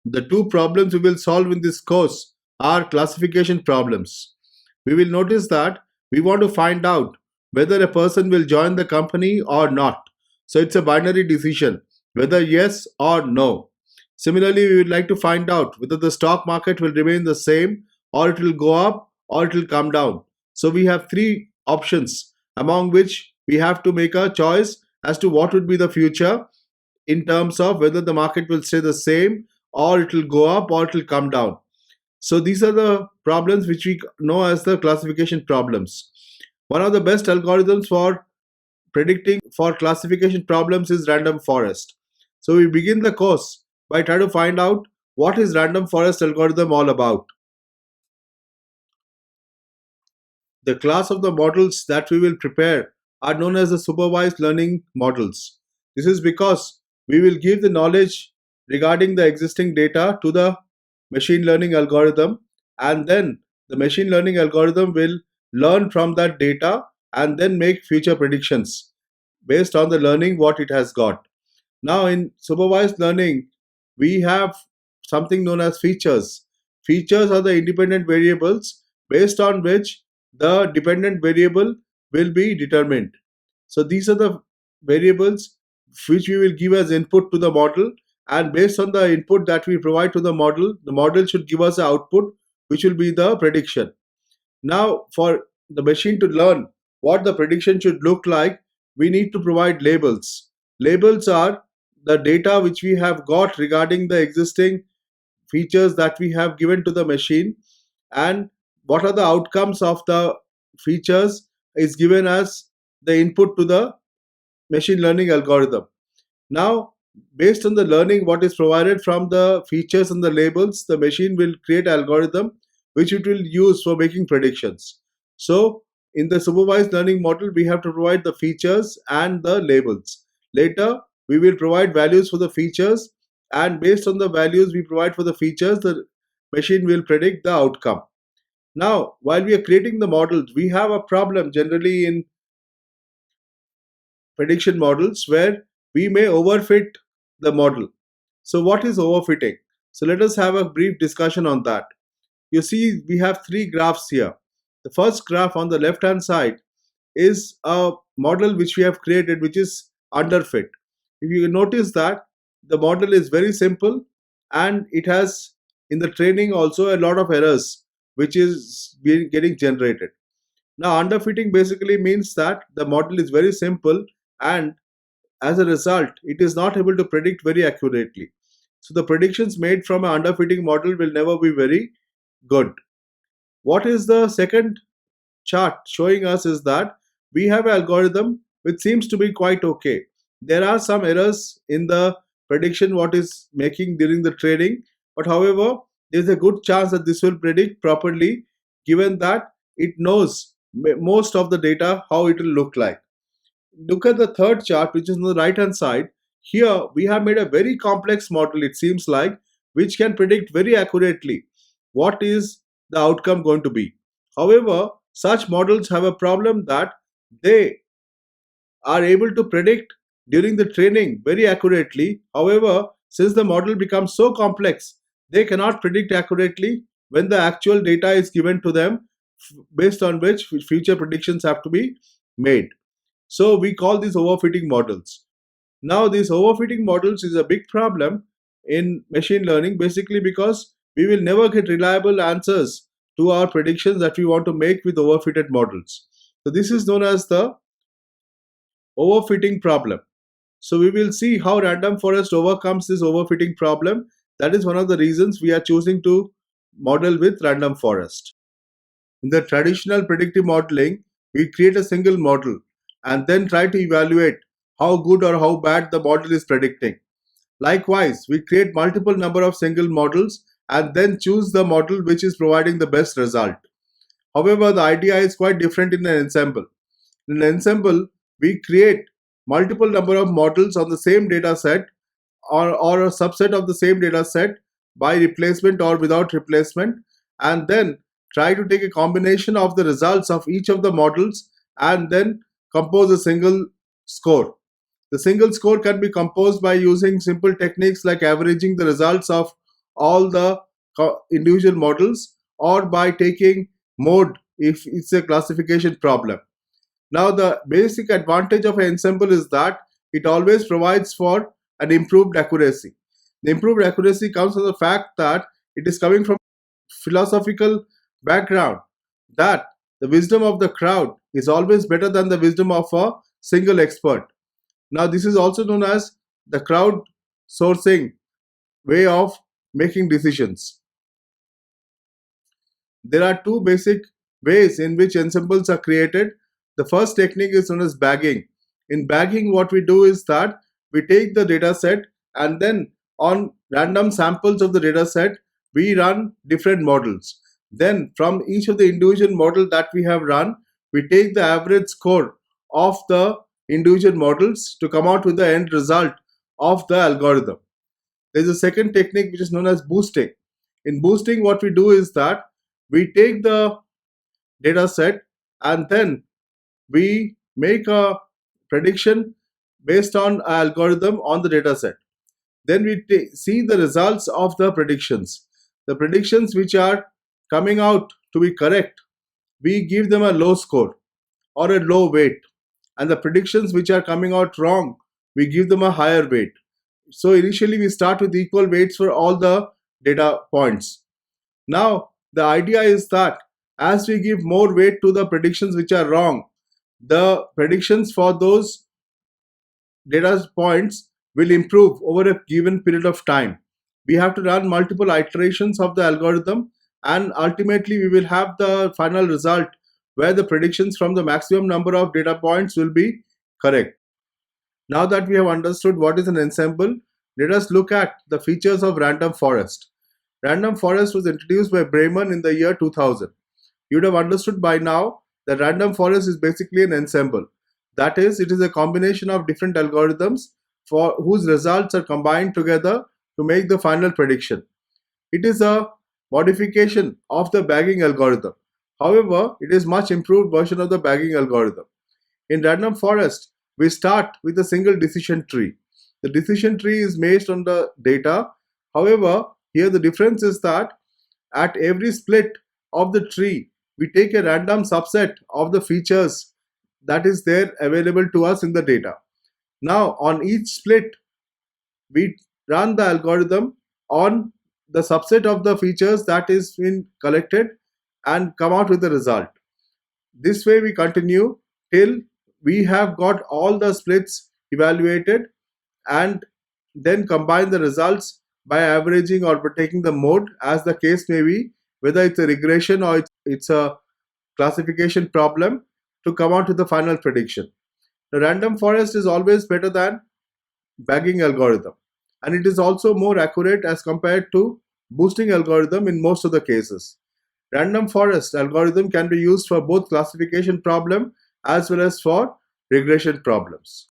The two problems we will solve in this course are classification problems. We will notice that we want to find out whether a person will join the company or not. So it's a binary decision, whether yes or no. Similarly, we would like to find out whether the stock market will remain the same, or it will go up, or it will come down. So we have three options among which we have to make a choice as to what would be the future in terms of whether the market will stay the same, or it will go up, or it will come down. So these are the problems which we know as the classification problems. One of the best algorithms for predicting for classification problems is random forest. So we begin the course by trying to find out what is random forest algorithm all about. The class of the models that we will prepare are known as the supervised learning models. This is because we will give the knowledge regarding the existing data to the machine learning algorithm, and then the machine learning algorithm will learn from that data and then make future predictions based on the learning what it has got. Now, in supervised learning, we have something known as features. Features are the independent variables based on which the dependent variable will be determined. So, these are the variables which we will give as input to the model, and based on the input that we provide to the model should give us the output, which will be the prediction. Now, for the machine to learn what the prediction should look like, we need to provide labels. Labels are the data which we have got regarding the existing features that we have given to the machine, and what are the outcomes of the features is given as the input to the machine learning algorithm. Now, based on the learning what is provided from the features and the labels, the machine will create algorithm which it will use for making predictions. So, in the supervised learning model, we have to provide the features and the labels. Later, we will provide values for the features, and based on the values we provide for the features, the machine will predict the outcome. Now, while we are creating the models, we have a problem generally in prediction models where we may overfit the model. So, what is overfitting? So, let us have a brief discussion on that. You see, we have three graphs here. The first graph on the left hand side is a model which we have created, which is underfit. If you notice that the model is very simple and it has in the training also a lot of errors which is getting generated. Now, underfitting basically means that the model is very simple, and as a result, it is not able to predict very accurately. So, the predictions made from an underfitting model will never be very good. What is the second chart showing us is that we have an algorithm which seems to be quite okay. There are some errors in the prediction what is making during the training, but however, there is a good chance that this will predict properly given that it knows most of the data how it will look like. Look at the third chart, which is on the right hand side. Here we have made a very complex model, it seems like, which can predict very accurately what is the outcome going to be. However, such models have a problem that they are able to predict during the training very accurately. However, since the model becomes so complex, they cannot predict accurately when the actual data is given to them, based on which future predictions have to be made. So we call these overfitting models. Now, these overfitting models is a big problem in machine learning, basically because we will never get reliable answers to our predictions that we want to make with overfitted models. So this is known as the overfitting problem. So we will see how random forest overcomes this overfitting problem. That is one of the reasons we are choosing to model with random forest. In the traditional predictive modeling, we create a single model and then try to evaluate how good or how bad the model is predicting. Likewise, we create multiple number of single models and then choose the model which is providing the best result. However, the idea is quite different in an ensemble. In an ensemble, we create multiple number of models on the same data set, or a subset of the same data set by replacement or without replacement, and then try to take a combination of the results of each of the models and then compose a single score. The single score can be composed by using simple techniques like averaging the results of all the individual models, or by taking mode if it's a classification problem. Now, the basic advantage of an ensemble is that it always provides for an improved accuracy. The improved accuracy comes from the fact that it is coming from philosophical background that the wisdom of the crowd is always better than the wisdom of a single expert. Now, this is also known as the crowd sourcing way of making decisions. There are two basic ways in which ensembles are created. The first technique is known as bagging. In bagging, what we do is that we take the data set and then on random samples of the data set, we run different models. Then from each of the individual model that we have run, we take the average score of the individual models to come out with the end result of the algorithm. There is a second technique which is known as boosting. In boosting, what we do is that we take the data set and then we make a prediction based on an algorithm on the data set. Then we see the results of the predictions. The predictions which are coming out to be correct, we give them a low score or a low weight. And the predictions which are coming out wrong, we give them a higher weight. So initially we start with equal weights for all the data points. Now, the idea is that as we give more weight to the predictions which are wrong, the predictions for those data points will improve over a given period of time. We have to run multiple iterations of the algorithm, and ultimately we will have the final result where the predictions from the maximum number of data points will be correct. Now that we have understood what is an ensemble, let us look at the features of random forest. Random forest was introduced by Bremen in the year 2000. You would have understood by now that random forest is basically an ensemble. That is, it is a combination of different algorithms for whose results are combined together to make the final prediction. It is a modification of the bagging algorithm. However, it is much improved version of the bagging algorithm. In random forest, we start with a single decision tree. The decision tree is based on the data. However, here the difference is that at every split of the tree, we take a random subset of the features that is there available to us in the data. Now, on each split, we run the algorithm on the subset of the features that is been collected and come out with the result. This way we continue till we have got all the splits evaluated and then combine the results by averaging or by taking the mode as the case may be, whether it's a regression or it's a classification problem, to come out with the final prediction. The random forest is always better than bagging algorithm, and it is also more accurate as compared to boosting algorithm in most of the cases. Random forest algorithm can be used for both classification problem as well as for regression problems.